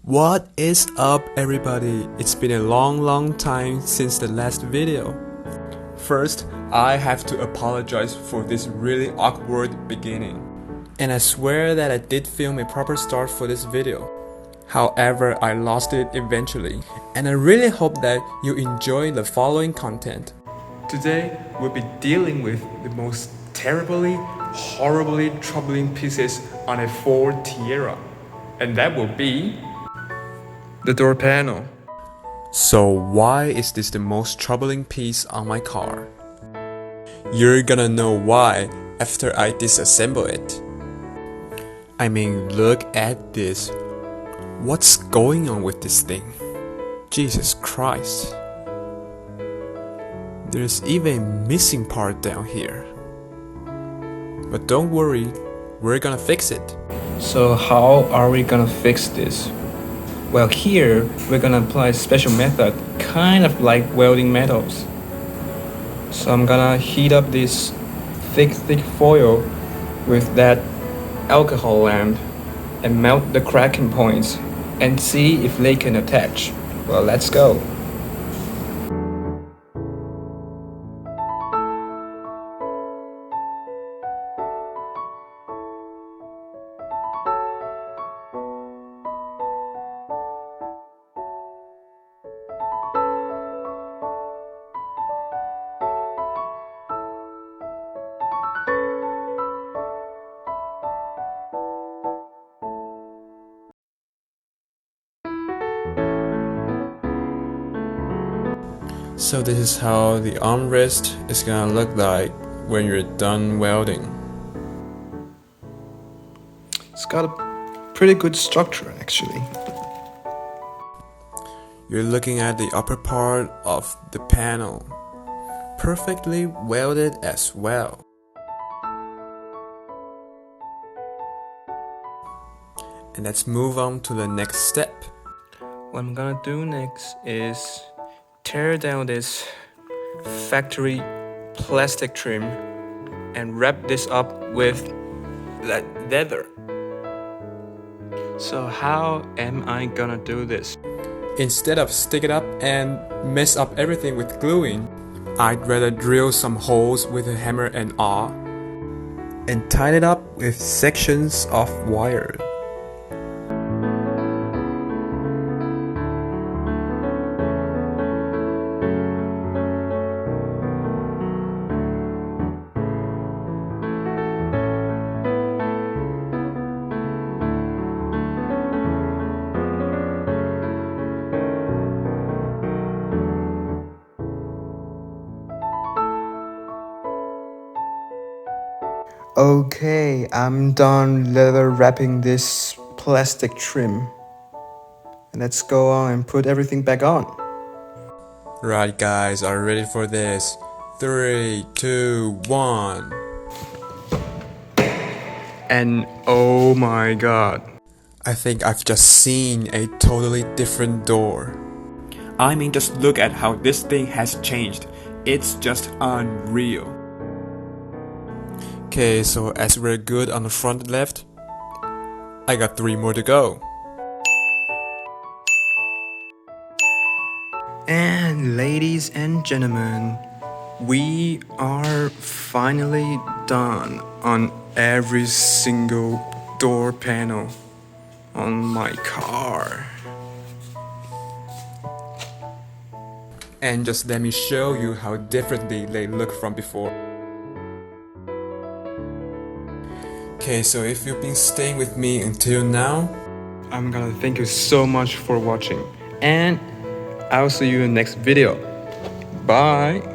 What is up, everybody? It's been a long time since the last video. First, I have to apologize for this really awkward beginning. And I swear that I did film a proper start for this video. However, I lost it eventually. And I really hope that you enjoy the following content. Today, we'll be dealing with the most terribly, horribly troubling pieces on a Ford Tierra. And that will be the door panel. So why is this the most troubling piece on my car? You're gonna know why after I disassemble it. I mean, look at this. What's going on with this thing? Jesus Christ. There's even a missing part down here. But don't worry, we're gonna fix it. So how are we gonna fix this? Well, here we're gonna apply a special method, kind of like welding metals. So I'm gonna heat up this thick foil with that alcohol lamp and melt the cracking points and see if they can attach. Well, let's go. So this is how the armrest is gonna look like when you're done welding. It's got a pretty good structure actually. You're looking at the upper part of the panel, perfectly welded as well. And let's move on to the next step. What I'm gonna do next is tear down this factory plastic trim and wrap this up with that leather. So how am I gonna do this? Instead of stick it up and mess up everything with gluing, I'd rather drill some holes with a hammer and awl and tie it up with sections of wire. Okay, I'm done leather wrapping this plastic trim. And let's go on and put everything back on. Right guys, are you ready for this? 3, 2, 1. And oh my god. I think I've just seen a totally different door. I mean, just look at how this thing has changed. It's just unreal. Okay, so as we're good on the front left, I got 3 more to go. And ladies and gentlemen, we are finally done on every single door panel on my car. And just let me show you how differently they look from before. Okay, so if you've been staying with me until now, I'm gonna thank you so much for watching, and I'll see you in the next video. Bye.